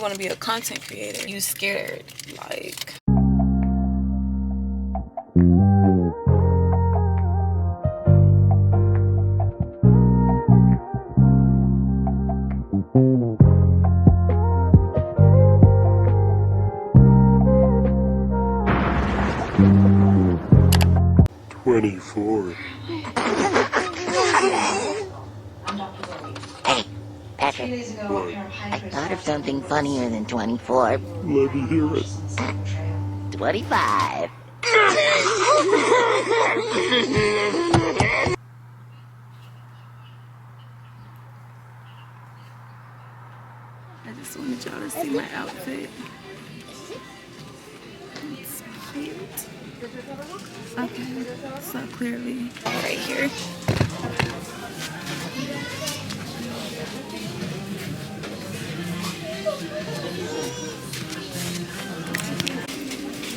want to be a content creator? You scared, like. Hey, Patrick. I thought of something funnier than 24. Let me hear it. 25. I just wanted y'all to see my outfit. It's cute. Okay, so clearly right here.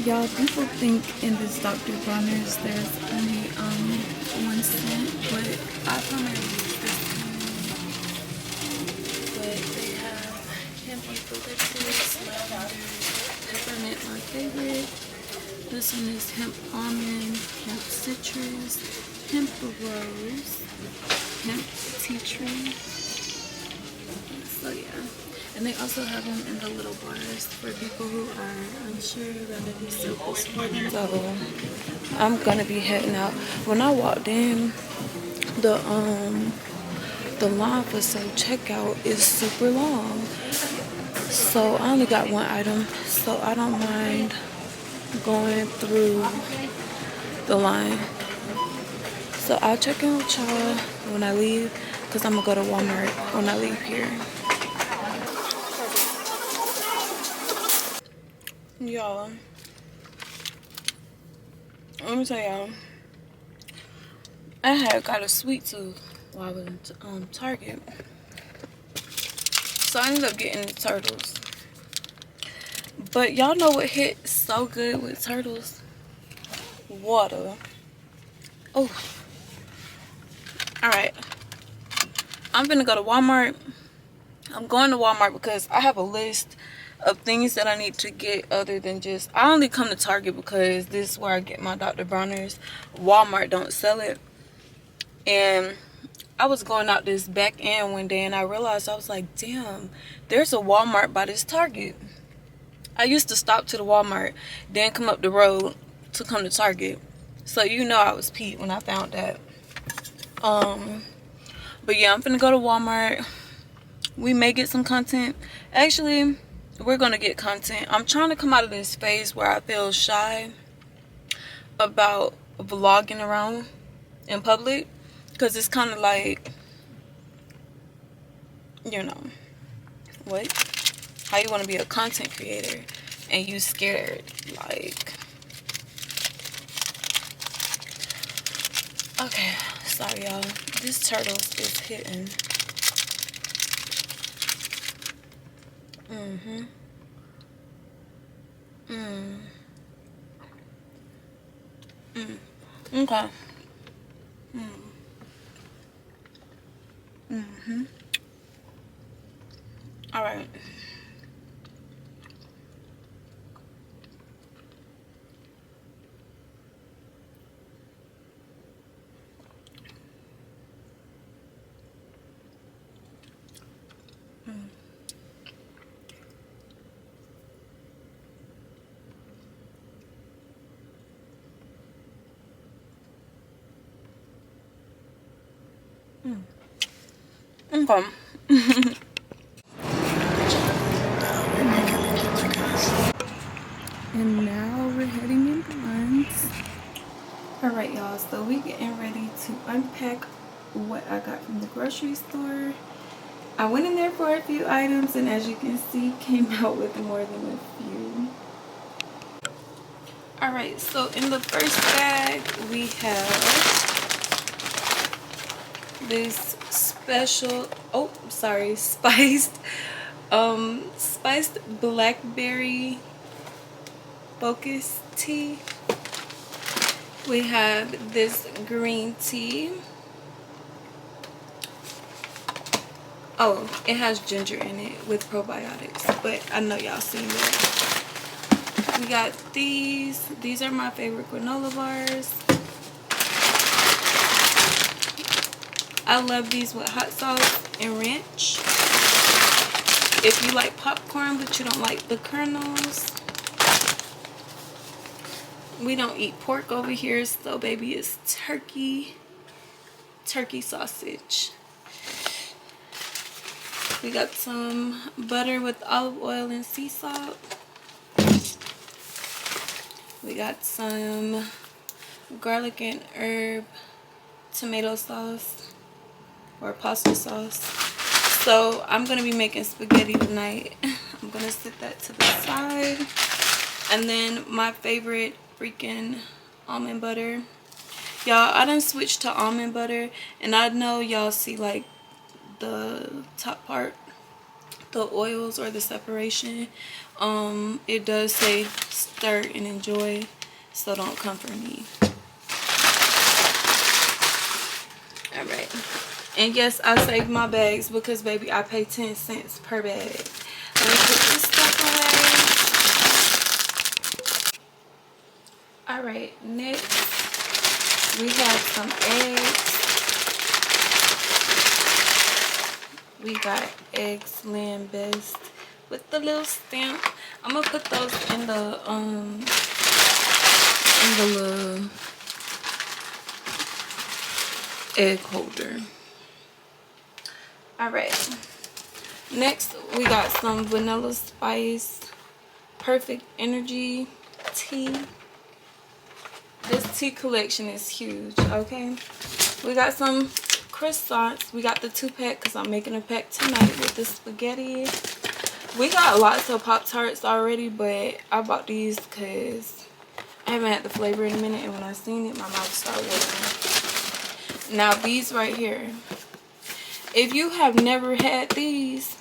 Y'all, people think in this Dr. Bronner's there's only 1 cent, but I primarily use this one. But they have hemp eucalyptus, lavender, peppermint, my favorite. This one is hemp almond, hemp citrus, hemp rose, hemp tea tree. So yeah. And they also have them in the little bars for people who are unsure whether this soap is for them. So I'm gonna be heading out. When I walked in, the line for self checkout is super long. So I only got 1 item, so I don't mind going through the line. So I'll check in with y'all when I leave, because I'm gonna go to Walmart when I leave here. Y'all, let me tell y'all, I had got a sweet tooth while I was in Target, so I ended up getting turtles. But y'all know what hit so good with turtles? Water. Oh, all right. I'm gonna go to Walmart. I'm going to Walmart because I have a list of things that I need to get other than just, I only come to Target because this is where I get my Dr. Bronner's. Walmart don't sell it. And I was going out this back end one day and I realized, I was like, damn, there's a Walmart by this Target. I used to stop to the Walmart, then come up the road to come to Target. So you know I was peeved when I found that. But yeah, I'm finna go to Walmart. We may get some content. Actually, we're gonna get content. I'm trying to come out of this phase where I feel shy about vlogging around in public, because it's kind of like, you know, what? How you want to be a content creator and you scared, like. Okay, sorry y'all. This turtles is hitting. Okay. All right. Okay. And now we're heading into lunch. Alright y'all, so we getting ready to unpack what I got from the grocery store. I went in there for a few items and as you can see, came out with more than a few. Alright, so in the first bag we have this special, spiced blackberry focus tea. We have this green tea. Oh, it has ginger in it with probiotics, but I know y'all seen that. We got these. These are my favorite granola bars. I love these with hot sauce and ranch. If you like popcorn but you don't like the kernels. We don't eat pork over here, so baby, it's turkey sausage. We got some butter with olive oil and sea salt. We got some garlic and herb tomato sauce or pasta sauce. So I'm gonna be making spaghetti tonight. I'm gonna set that to the side. And then my favorite freaking almond butter. Y'all, I done switched to almond butter, and I know y'all see like the top part, the oils or the separation. It does say stir and enjoy, so don't come for me. All right. And yes, I saved my bags because baby, I pay 10 cents per bag. Let me put this stuff away. All right, next we have some eggs. We got eggs laying best with the little stamp. I'm gonna put those in the little egg holder. All right. Next, we got some vanilla spice perfect energy tea. This tea collection is huge. Okay. We got some croissants. We got the 2-pack because I'm making a pack tonight with the spaghetti. We got lots of Pop-Tarts already, but I bought these because I haven't had the flavor in a minute, and when I seen it, my mouth started watering. Now these right here, if you have never had these,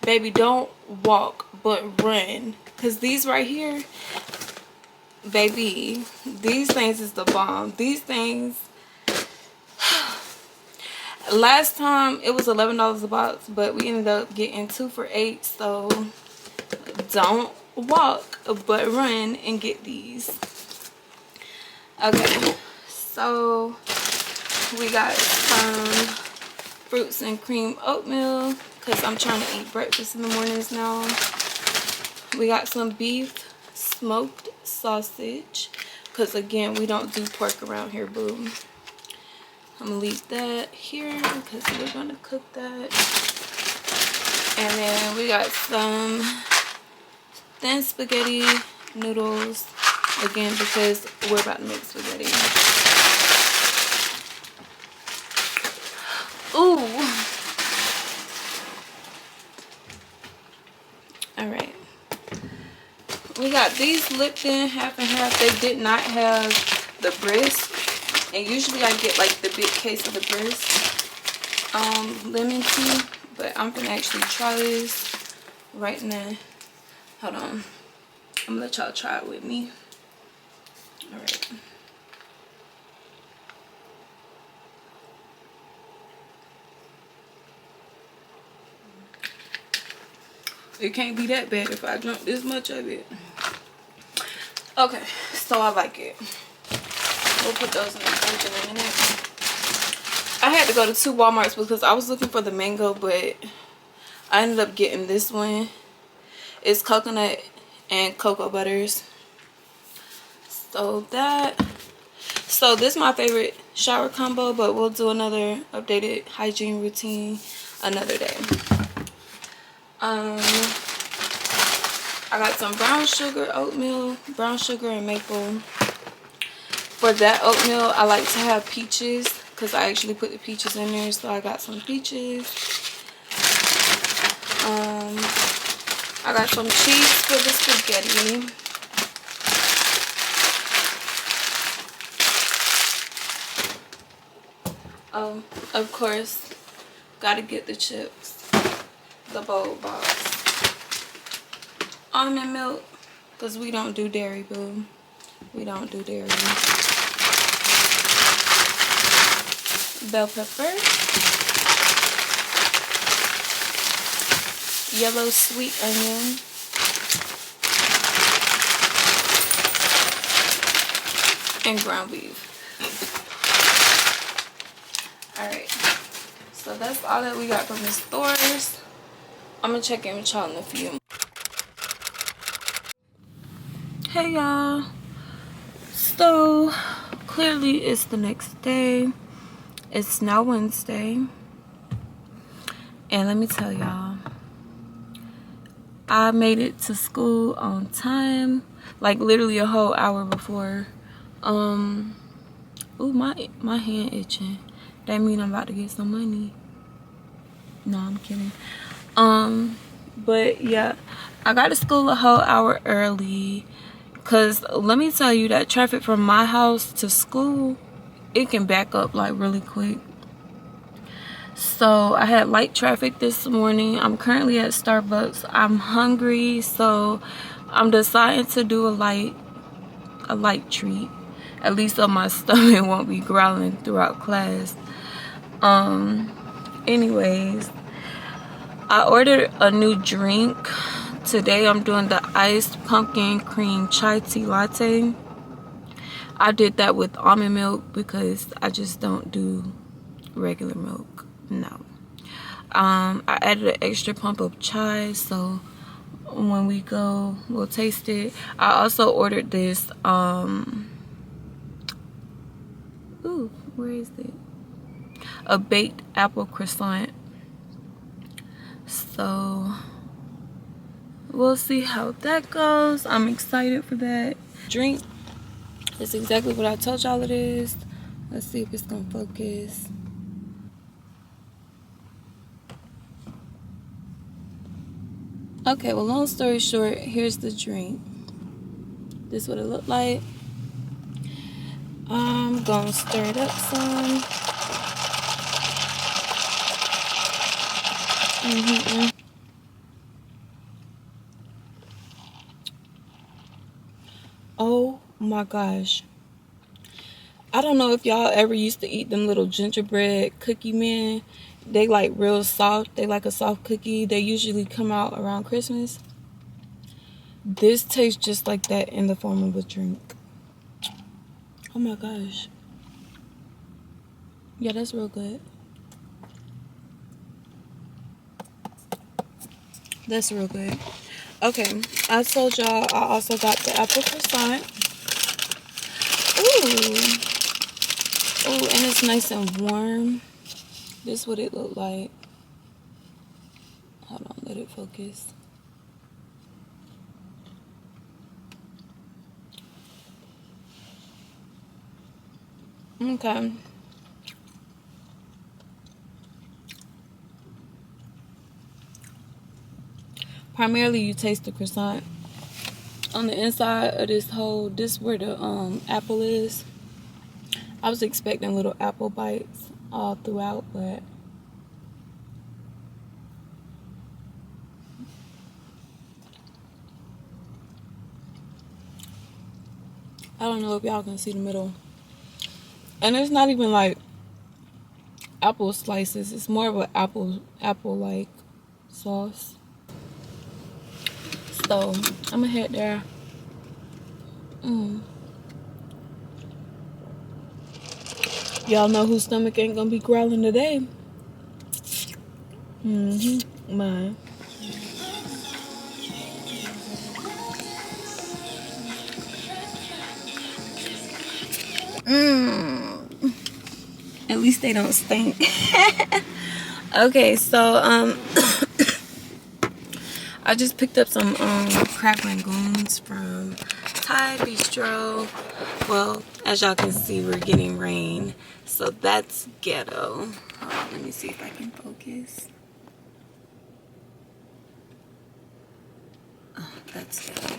baby, don't walk but run, because these right here, baby, these things is the bomb. These things, last time it was $11 a box, but we ended up getting 2 for $8. So don't walk but run and get these. Okay, so we got some fruits and cream oatmeal because I'm trying to eat breakfast in the mornings now. We got some beef smoked sausage because again, we don't do pork around here, boo. I'm gonna leave that here because we're gonna cook that. And then we got some thin spaghetti noodles, again because we're about to make spaghetti. Ooh. All right. We got these Lipton half and half. They did not have the brisk. And usually I get like the big case of the brisk lemon tea, but I'm gonna actually try this right now. Hold on, I'm gonna let y'all try it with me. All right. It can't be that bad if I drink this much of it. Okay, so I like it. We'll put those in the fridge in a minute. I had to go to 2 Walmarts because I was looking for the mango, but I ended up getting this one. It's coconut and cocoa butters. So this is my favorite shower combo, but we'll do another updated hygiene routine another day. I got some brown sugar oatmeal, brown sugar and maple. For that oatmeal, I like to have peaches because I actually put the peaches in there, so I got some peaches. I got some cheese for the spaghetti. Oh, of course, gotta get the chips, the bowl box. Almond milk, because we don't do dairy, boo. We don't do dairy. Bell pepper. yellow sweet onion, and ground beef. Alright, so that's all that we got from the stores. I'm gonna check in with y'all in a few. Hey y'all, so clearly it's the next day. It's now Wednesday, and let me tell y'all, I made it to school on time, like literally a whole hour before. Ooh, my hand itching. That mean I'm about to get some money. No, I'm kidding. But yeah, I got to school a whole hour early, cause let me tell you that traffic from my house to school, it can back up like really quick. So I had light traffic this morning. I'm currently at Starbucks. I'm hungry, so I'm deciding to do a light treat, at least so my stomach won't be growling throughout class. Anyways, I ordered a new drink. Today I'm doing the iced pumpkin cream chai tea latte. I did that with almond milk because I just don't do regular milk. No. I added an extra pump of chai, so when we go, we'll taste it. I also ordered this, ooh, where is it? A baked apple croissant. So we'll see how that goes. I'm excited for that. Drink is exactly what I told y'all it is. Let's see if it's gonna focus. Okay, well, long story short, here's the drink. This is what it looked like. I'm gonna stir it up some. Oh my gosh. I don't know if y'all ever used to eat them little gingerbread cookie men. They like real soft. They like a soft cookie. They usually come out around Christmas. This tastes just like that in the form of a drink. Oh my gosh. Yeah, that's real good. That's real good. Okay, I told y'all I also got the apple croissant. Ooh. Ooh, and it's nice and warm. This is what it looked like. Hold on, let it focus. Okay. Primarily, you taste the croissant. On the inside of this where the apple is. I was expecting little apple bites all throughout, but I don't know if y'all can see the middle. And it's not even like apple slices. It's more of an apple-like sauce. So I'm gonna head there. Y'all know whose stomach ain't gonna be growling today? Mine. At least they don't stink. Okay, so I just picked up some crab rangoons from Thai Bistro. Well, as y'all can see, we're getting rain, so that's ghetto. Hold on, let me see if I can focus. Oh, that's ghetto.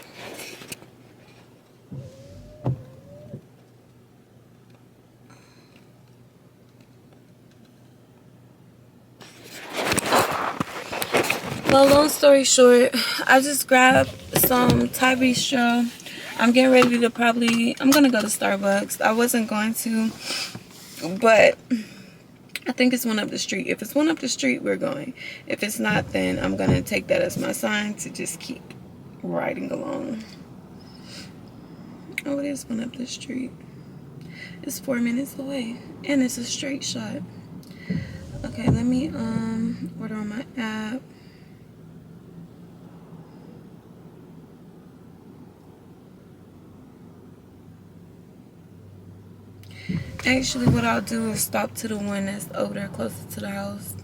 Well, long story short, I just grabbed some Thai Bistro. I'm getting ready to I'm gonna go to Starbucks. I wasn't going to, but I think it's one up the street. If it's one up the street, we're going. If it's not, then I'm going to take that as my sign to just keep riding along. Oh, it is one up the street. It's 4 minutes away. And it's a straight shot. Okay, let me order on my app. Actually, what I'll do is stop to the one that's over there closer to the house.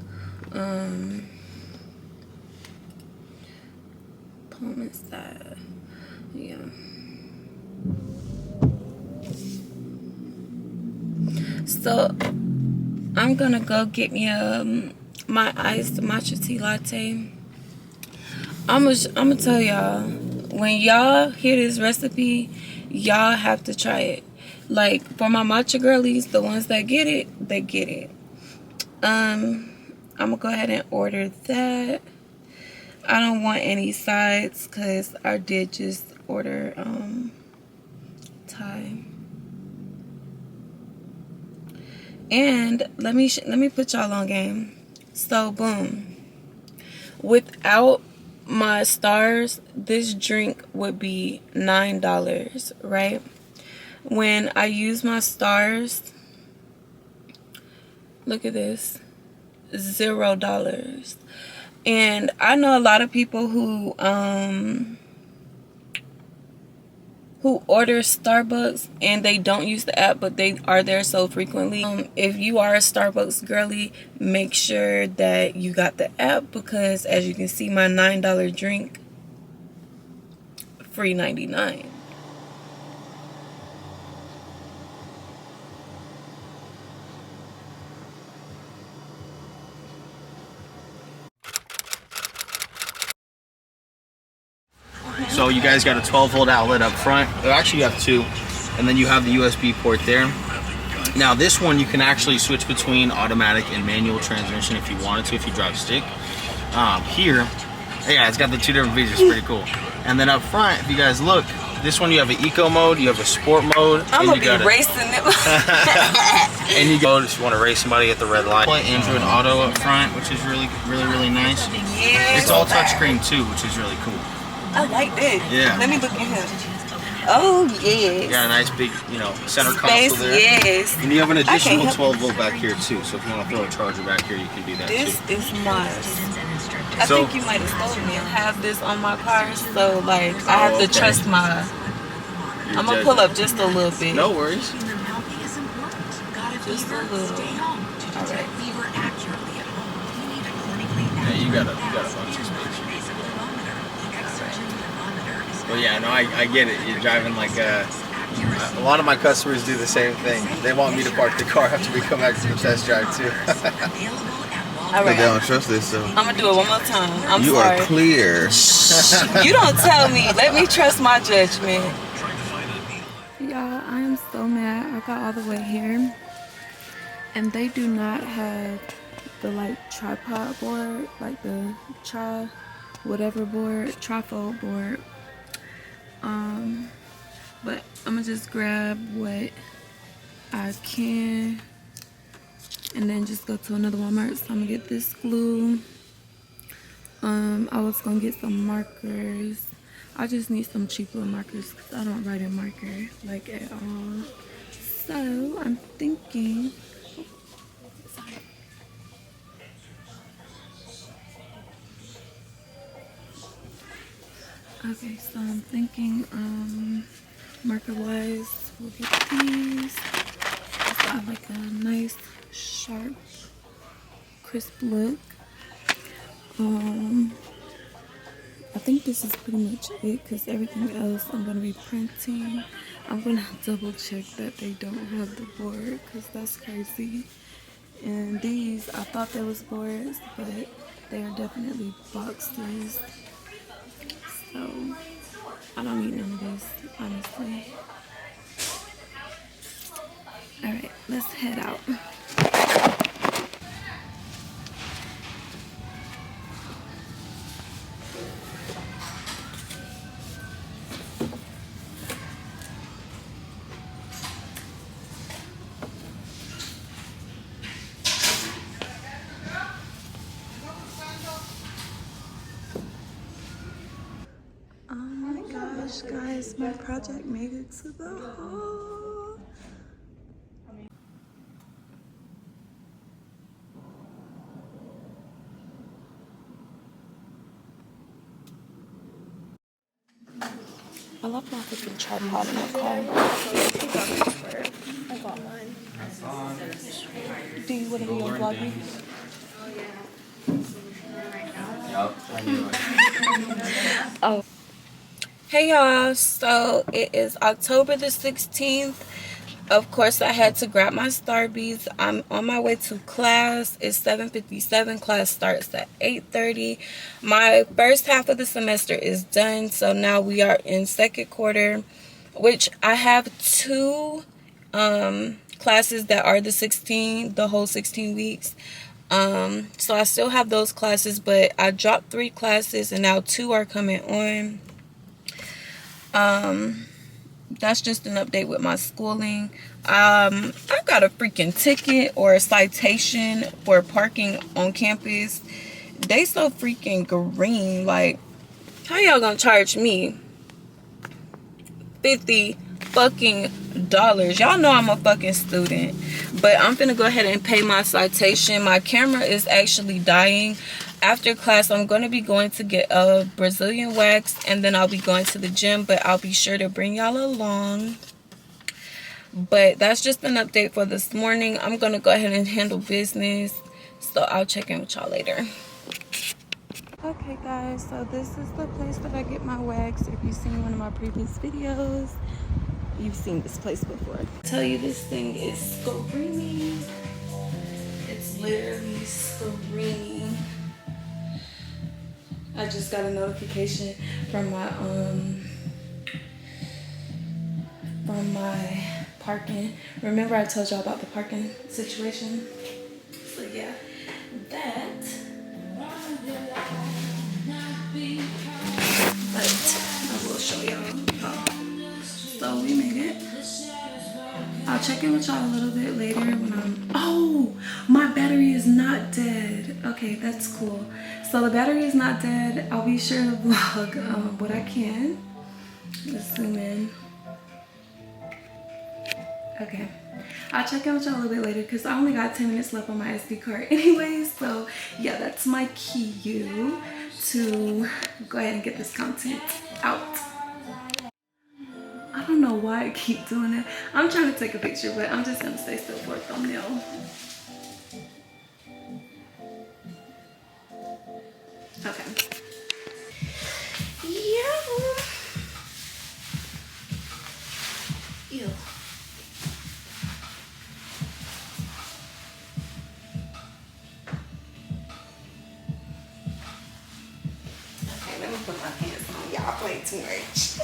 Pullman's side. Yeah. So, I'm gonna go get me my iced matcha tea latte. I'm gonna tell y'all, when y'all hear this recipe, y'all have to try it. Like, for my matcha girlies, the ones that get it, they get it. I'm gonna go ahead and order that. I don't want any sides because I did just order Thai. And let me put y'all on game. So boom, without my stars, this drink would be $9, right? When I use my stars, look at this, $0. And I know a lot of people who order Starbucks and they don't use the app, but they are there so frequently. If you are a Starbucks girly, make sure that you got the app, because as you can see, my $9 drink, free 99. So you guys got a 12-volt outlet up front. Actually, you have two, and then you have the USB port there. Now this one you can actually switch between automatic and manual transmission if you wanted to, if you drive stick. Here, yeah, it's got the two different features, pretty cool. And then up front, if you guys look, this one you have an eco mode, you have a sport mode. I'm gonna be racing it. And you go if you want to race somebody at the red light. Android Auto up front, which is really nice. Yeah. It's all touchscreen too, which is really cool. I like this. Yeah. Let me look at him. Oh, yes. You got a nice big, center Space, console there. Yes. And you have an additional 12-volt back here too. So if you want to throw a charger back here, you can do that this too. This is mine. I think you might have stolen me. I have this on my car, so like I have to trust my. I'm gonna pull up just a little bit. No worries. Just a little. All right. Yeah, you got a bunch of space. Well, yeah, no, I get it. You're driving like a lot of my customers do the same thing. They want me to park the car after we come back to the test drive too. All right. They don't trust this, so I'm gonna do it one more time. I'm you sorry. are clear. You don't tell me. Let me trust my judgment. Y'all, I am so mad. I got all the way here, and they do not have the tripod board, like the trifold board. But I'm gonna just grab what I can and then just go to another Walmart. So I'm gonna get this glue. I was gonna get some markers. I just need some cheap little markers because I don't write in marker like at all. So I'm thinking, okay, so I'm thinking marker wise, we'll get these. It's got like a nice sharp crisp look. I think this is pretty much it because everything else I'm going to be printing. I'm going to double check that they don't have the board because that's crazy. And these, I thought they was boards, but they are definitely boxes. So I don't need none of this, honestly. Alright, let's head out. gosh, guys, my project made it to the hall. I love my freaking tripod in my car. I got mine. Do you want to be on vlogging? Oh. Hey y'all, so it is October the 16th. Of course, I had to grab my Starbies. I'm on my way to class. It's 7:57. Class starts at 8:30. My first half of the semester is done, so now we are in second quarter, which I have two classes that are the whole 16 weeks. So I still have those classes, but I dropped 3 classes and now 2 are coming on. That's just an update with my schooling. I got a freaking ticket or a citation for parking on campus. They so freaking green. Like, how y'all gonna charge me $50 fucking dollars? Y'all know I'm a fucking student, but I'm finna go ahead and pay my citation. My camera is actually dying. After class, I'm going to be going to get a Brazilian wax, and then I'll be going to the gym, but I'll be sure to bring y'all along. But that's just an update for this morning. I'm going to go ahead and handle business, so I'll check in with y'all later. Okay guys, so this is the place that I get my wax. If you've seen one of my previous videos, you've seen this place before. I tell you, this thing is screaming. It's literally screaming. I just got a notification from my parking. Remember I told y'all about the parking situation? So yeah, that. But I will show y'all. So we made it. I'll check in with y'all a little bit later when oh, my battery is not dead. Okay, that's cool. So the battery is not dead. I'll be sure to vlog what I can. Let's zoom in. Okay, I'll check in with y'all a little bit later because I only got 10 minutes left on my SD card anyway. So yeah, that's my cue to go ahead and get this content out. I don't know why I keep doing it. I'm trying to take a picture, but I'm just gonna stay still for a thumbnail. Okay. Yeah. Ew. Okay, let me put my pants on. Y'all play too much.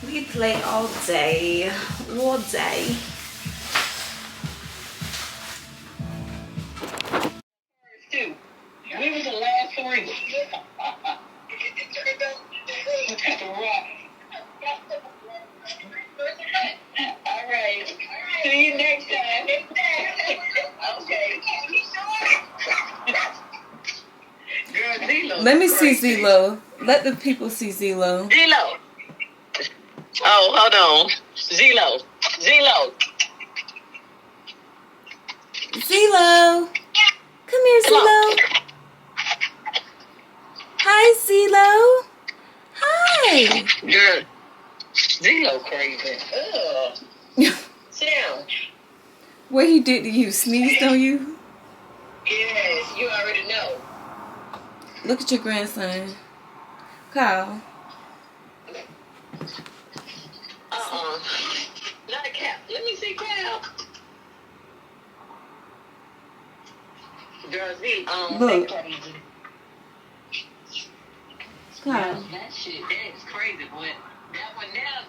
We play all day. All day. We was the last 3. All right. See you next time. Okay. Girl, Zelo. Let me see Zelo. Let the people see Zelo. Zelo. Oh, hold on. Zelo. Zelo. Zelo. Come here, Zelo. Hi, Zelo. Hi. Girl, Zelo crazy. Ugh. Sit down. What he did to you? Sneezed on you? Yes, you already know. Look at your grandson. Kyle. Not a cat. Let me see Cal. Girl, Z, Look. they crazy. Kyle. That shit, that is crazy, boy. That one now.